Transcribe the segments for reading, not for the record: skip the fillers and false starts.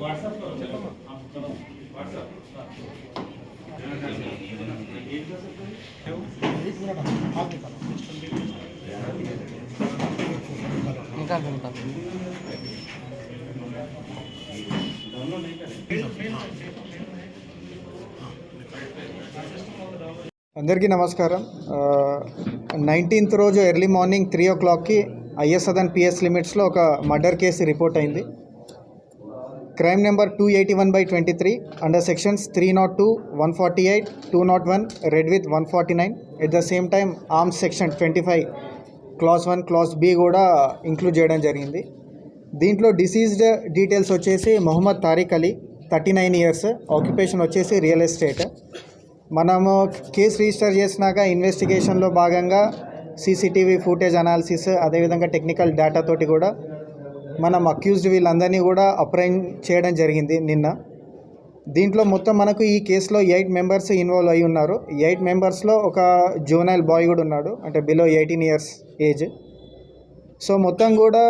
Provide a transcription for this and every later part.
అందరికీ నమస్కారం. 19th రోజు ఎర్లీ మార్నింగ్ 3 o'clockకి ఐఎస్ సదర్న్ పిఎస్ లిమిట్స్లో ఒక మర్డర్ కేసు రిపోర్ట్ అయింది. Crime number 281/23 under sections 302, 148, 201 read with 149. At the same time arms section 25 clause 1 clause B కూడా ఇంక్లూడ్ చేయడం జరిగింది. దీంట్లో డిసీజ్డ్ డీటెయిల్స్ వచ్చేసి మొహమ్మద్ తారిక్ అలీ, 39 years, ఆక్యుపేషన్ వచ్చేసి రియల్ ఎస్టేట్. మనము కేసు రిజిస్టర్ చేసినాక ఇన్వెస్టిగేషన్లో భాగంగా సీసీటీవీ ఫుటేజ్ అనాలిసిస్ అదేవిధంగా టెక్నికల్ డేటా తోటి కూడా మనం అక్యూజ్డ్ వీళ్ళందరినీ కూడా అప్రైన్ చేయడం జరిగింది నిన్న. దీంట్లో మొత్తం మనకు ఈ కేసులో 8 members ఇన్వాల్వ్ అయి ఉన్నారు. 8 members-లో ఒక జూనైల్ బాయ్ కూడా ఉన్నాడు, అంటే బిలో 18 years ఏజ్. సో మొత్తం కూడా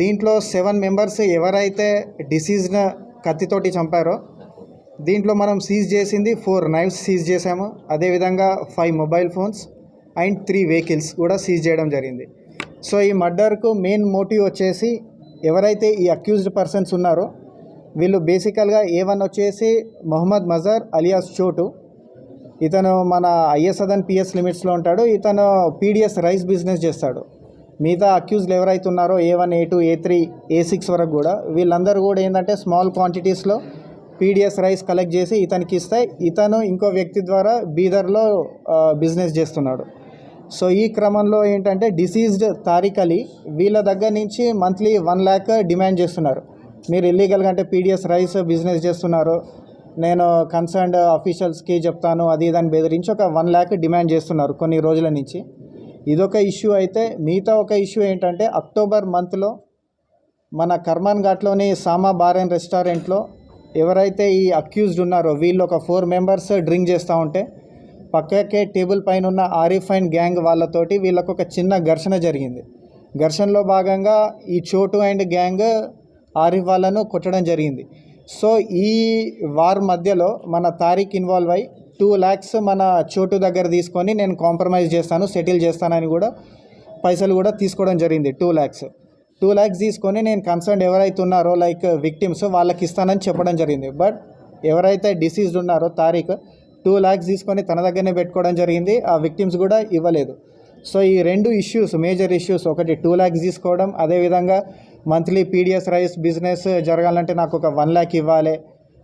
దీంట్లో 7 members ఎవరైతే డిసీజ్న కత్తితోటి చంపారో దీంట్లో మనం సీజ్ చేసింది 4 knives సీజ్ చేసాము. అదేవిధంగా 5 mobile phones అండ్ 3 vehicles కూడా సీజ్ చేయడం జరిగింది. సో ఈ మర్డర్కు మెయిన్ మోటివ్ వచ్చేసి ఎవరైతే ఈ అక్యూజ్డ్ పర్సన్స్ ఉన్నారో వీళ్ళు బేసికల్గా A1 వచ్చేసి మొహమ్మద్ మజర్ అలియాస్ చోటు. ఇతను మన ఐఎస్ సదర్న్ పిఎస్ లిమిట్స్లో ఉంటాడు. ఇతను పీడిఎస్ రైస్ బిజినెస్ చేస్తాడు. మిగతా అక్యూజ్లు ఎవరైతే ఉన్నారో A1, A2, A3, A6 వరకు కూడా వీళ్ళందరూ కూడా ఏంటంటే స్మాల్ క్వాంటిటీస్లో పీడిఎస్ రైస్ కలెక్ట్ చేసి ఇతనికి ఇస్తే ఇతను ఇంకో వ్యక్తి ద్వారా బీదర్లో బిజినెస్ చేస్తున్నాడు. సో ఈ క్రమంలో ఏంటంటే డిసీజ్డ్ తారిక్ అలీ వీళ్ళ దగ్గర నుంచి మంత్లీ 1 lakh డిమాండ్ చేస్తున్నారు. మీరు ఇల్లీగల్గా అంటే పీడిఎస్ రైస్ బిజినెస్ చేస్తున్నారు, నేను కన్సర్న్డ్ అఫీషియల్స్కి చెప్తాను అది దాన్ని బెదిరించి ఒక 1 lakh డిమాండ్ చేస్తున్నారు కొన్ని రోజుల నుంచి. ఇదొక ఇష్యూ అయితే మిగతా ఒక ఇష్యూ ఏంటంటే అక్టోబర్ మంత్లో మన కర్మాన్ ఘాట్లోని సామా బార్ అండ్ రెస్టారెంట్లో ఎవరైతే ఈ అక్యూజ్డ్ ఉన్నారో వీళ్ళు ఒక 4 members డ్రింక్ చేస్తూ ఉంటే పక్కకే టేబుల్ పైన ఉన్న ఆరిఫ్ అండ్ గ్యాంగ్ వాళ్ళతోటి వీళ్ళకు ఒక చిన్న ఘర్షణ జరిగింది. ఘర్షణలో భాగంగా ఈ చోటు అండ్ గ్యాంగ్ ఆరిఫ్ వాళ్ళను కొట్టడం జరిగింది. సో ఈ వార్ మధ్యలో మన తారిక్ ఇన్వాల్వ్ అయ్యి 2 lakhs మన చోటు దగ్గర తీసుకొని నేను కాంప్రమైజ్ చేస్తాను, సెటిల్ చేస్తానని కూడా పైసలు కూడా తీసుకోవడం జరిగింది. 2 lakhs తీసుకొని నేను కన్సర్న్ ఎవరైతే ఉన్నారో లైక్ విక్టిమ్స్ వాళ్ళకి ఇస్తానని చెప్పడం జరిగింది. బట్ ఎవరైతే డిసీజ్డ్ ఉన్నారో తారిక్ 2 lakhs తీసుకొని తన దగ్గరనే పెట్టుకోవడం జరిగింది, ఆ విక్టిమ్స్ కూడా ఇవ్వలేదు. సో ఈ 2 ఇష్యూస్ మేజర్ ఇష్యూస్, ఒకటి 2 lakhs తీసుకోవడం, అదేవిధంగా మంత్లీ పీడిఎస్ రైస్ బిజినెస్ జరగాలంటే నాకు ఒక 1 lakh ఇవ్వాలి,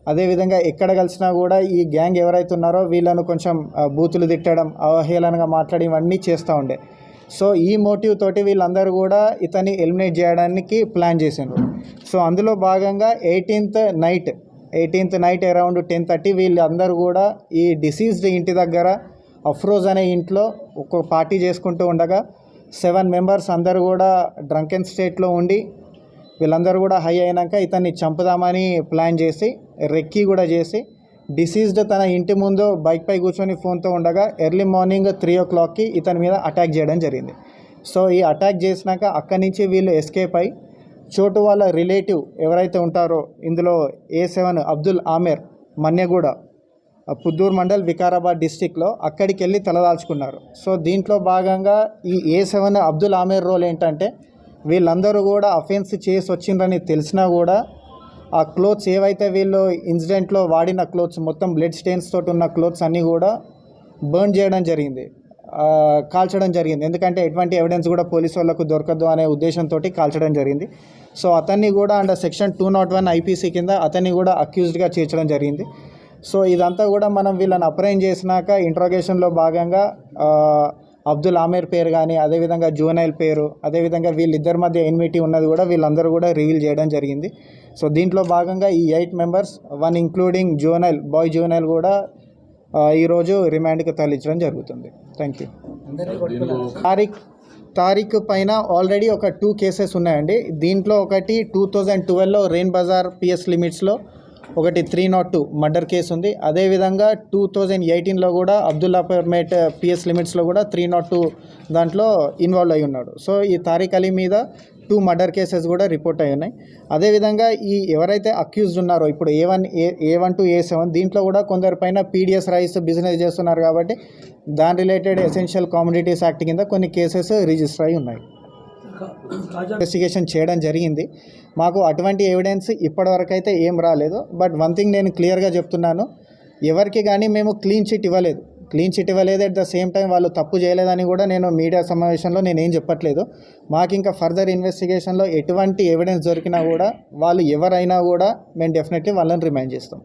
అదేవిధంగా ఎక్కడ కలిసినా కూడా ఈ గ్యాంగ్ ఎవరైతే ఉన్నారో వీళ్ళను కొంచెం బూతులు తిట్టడం, అవహేళనగా మాట్లాడి ఇవన్నీ చేస్తూ ఉండే. సో ఈ మోటివ్ తోటి వీళ్ళందరూ కూడా ఇతన్ని ఎలిమినేట్ చేయడానికి ప్లాన్ చేశారు. సో అందులో భాగంగా 18th నైట్ అరౌండ్ 10:30 వీళ్ళందరూ కూడా ఈ డిసీజ్డ్ ఇంటి దగ్గర అఫ్రోజ్ అనే ఇంట్లో ఒక పార్టీ చేసుకుంటూ ఉండగా 7 members అందరూ కూడా డ్రంకెన్ స్టేట్లో ఉండి వీళ్ళందరూ కూడా హై అయినాక ఇతన్ని చంపుదామని ప్లాన్ చేసి రెక్కీ కూడా చేసి డిసీజ్డ్ తన ఇంటి ముందు బైక్పై కూర్చొని ఫోన్తో ఉండగా ఎర్లీ మార్నింగ్ 3 o'clockకి ఇతని మీద అటాక్ చేయడం జరిగింది. సో ఈ అటాక్ చేసినాక అక్కడి నుంచి వీళ్ళు ఎస్కేప్ అయి చోటు వాళ్ళ రిలేటివ్ ఎవరైతే ఉంటారో ఇందులో A7 అబ్దుల్ ఆమెర్ మన్యగూడ, పుద్దూరు మండల్, వికారాబాద్ డిస్టిక్లో అక్కడికి వెళ్ళి తలదాల్చుకున్నారు. సో దీంట్లో భాగంగా ఈ A7 అబ్దుల్ ఆమెర్ రోల్ ఏంటంటే వీళ్ళందరూ కూడా అఫెన్స్ చేసి వచ్చిండ్రని తెలిసినా కూడా ఆ క్లోత్స్ ఏవైతే వీళ్ళు ఇన్సిడెంట్లో వాడిన క్లోత్స్ మొత్తం బ్లడ్ స్టెయిన్స్ తోటి ఉన్న క్లోత్స్ అన్నీ కూడా బర్న్ చేయడం జరిగింది, కాల్చడం జరిగింది. ఎందుకంటే ఎటువంటి ఎవిడెన్స్ కూడా పోలీసు వాళ్ళకు దొరకదు అనే ఉద్దేశంతో కాల్చడం జరిగింది. సో అతన్ని కూడా అండర్ సెక్షన్ 201 IPC కింద అతన్ని కూడా అక్యూజ్డ్గా చేర్చడం జరిగింది. సో ఇదంతా కూడా మనం వీళ్ళని అప్రైన్ చేసినాక ఇంట్రోగేషన్లో భాగంగా అబ్దుల్ ఆమెర్ పేరు కానీ అదేవిధంగా జూనైల్ పేరు అదేవిధంగా వీళ్ళిద్దరి మధ్య ఎన్మిటీ ఉన్నది కూడా వీళ్ళందరూ కూడా రివీల్ చేయడం జరిగింది. సో దీంట్లో భాగంగా ఈ 8 members 1 ఇంక్లూడింగ్ బాయ్ జూనైల్ కూడా ఈరోజు రిమాండ్కి తరలించడం జరుగుతుంది. Thank you. తారిక్ పైన ఆల్రెడీ ఒక 2 cases ఉన్నాయండి. దీంట్లో ఒకటి 2012లో రెయిన్ బజార్ పిఎస్ లిమిట్స్లో ఒకటి 302 మర్డర్ కేసు ఉంది. అదేవిధంగా 2018లో కూడా అబ్దుల్లాపేట్ పిఎస్ లిమిట్స్లో కూడా 302 దాంట్లో ఇన్వాల్వ్ అయి ఉన్నాడు. సో ఈ తారిక్ అలీ మీద 2 మర్డర్ కేసెస్ కూడా రిపోర్ట్ అయి ఉన్నాయి. అదేవిధంగా ఈ ఎవరైతే అక్యూజ్డ్ ఉన్నారో ఇప్పుడు A1 to A7 దీంట్లో కూడా కొందరి పైన PDS రైస్ బిజినెస్ చేస్తున్నారు కాబట్టి దాని రిలేటెడ్ ఎసెన్షియల్ కమోడిటీస్ యాక్ట్ కింద కొన్ని కేసెస్ రిజిస్టర్ అయి ఉన్నాయి. ఇన్వెస్టిగేషన్ చేయడం జరిగింది. మాకు అటువంటి ఎవిడెన్స్ ఇప్పటివరకు అయితే ఏం రాలేదు. బట్ వన్ థింగ్ నేను క్లియర్గా చెప్తున్నాను, ఎవరికి కానీ మేము క్లీన్ చిట్ ఇవ్వలేదు. అట్ ద సేమ్ టైం వాళ్ళు తప్పు చేయలేదని కూడా నేను మీడియా సమావేశంలో నేనేం చెప్పట్లేదు. మాకు ఇంకా ఫర్దర్ ఇన్వెస్టిగేషన్లో ఎటువంటి ఎవిడెన్స్ దొరికినా కూడా వాళ్ళు ఎవరైనా కూడా మేము డెఫినెట్లీ వాళ్ళని రిమైండ్ చేస్తాం.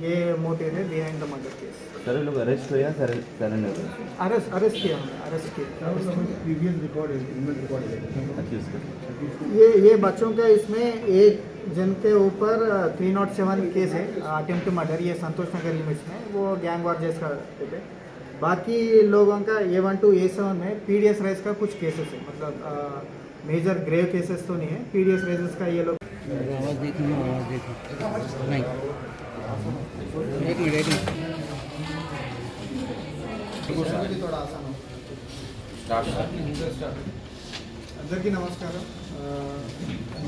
ये मोटिव है behind the murder case. Sir लोग अरेस्ट हुए या सरेंडर हुए? अरेस्ट किया प्रीवियस रिकॉर्ड है, इनमें रिकॉर्ड है अक्यूज का ये बच्चों का इसमें एक जन के ऊपर 307 केस है अटेम्प्ट टू मर्डर. ये संतोष नगर लिमिट्स में वो गैंग वार जैस का है. बाकी लोगों का A1 to A7 में PDS राइस का कुछ केसेस है. मतलब मेजर ग्रेव केसेस तो नहीं है. PDS राइसेस का ये लोग आवाज़ देखो नहीं एक मिनट थोड़ा आसान हो. అందరికీ నమస్కారం.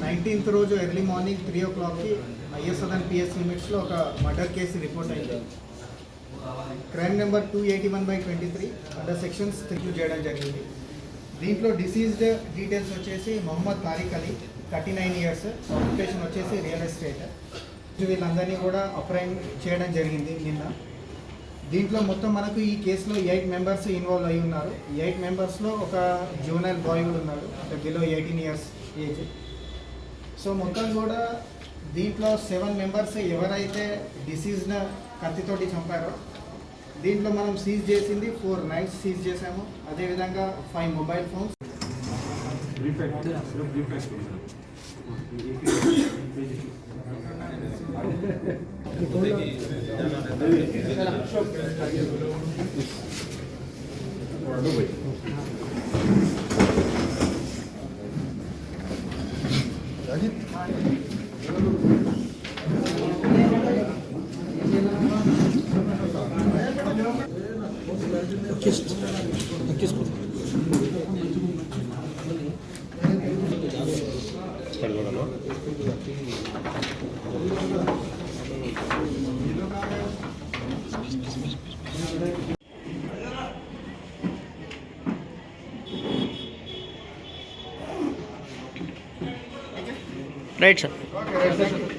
19th రోజు ఎర్లీ మార్నింగ్ 3 o'clockకి ఐఎస్ సదర్న్ PS లిమిట్స్లో ఒక మర్డర్ కేసు రిపోర్ట్ అయింది. Crime number 281/23 under sections review చేయడం జరిగింది. దీంట్లో డిసీజ్డ్ డీటెయిల్స్ వచ్చేసి మొహమ్మద్ తారిక్ అలీ 39 years, ఆక్యుపేషన్ వచ్చేసి రియల్ ఎస్టేట్. వీళ్ళందరినీ కూడా అప్రైన్ చేయడం జరిగింది నిన్న. దీంట్లో మొత్తం మనకు ఈ కేసులో 8 members ఇన్వాల్వ్ అయి ఉన్నారు. 8 members-లో ఒక జూనైల్ బాయ్ కూడా ఉన్నాడు, బిలో 18 years ఏజ్. సో మొత్తం కూడా దీంట్లో 7 members ఎవరైతే డిసీజ్ను కత్తితోటి చంపారో దీంట్లో మనం సీజ్ చేసింది 4 knives సీజ్ చేసాము. అదేవిధంగా 5 మొబైల్ ఫోన్స్. Right sir.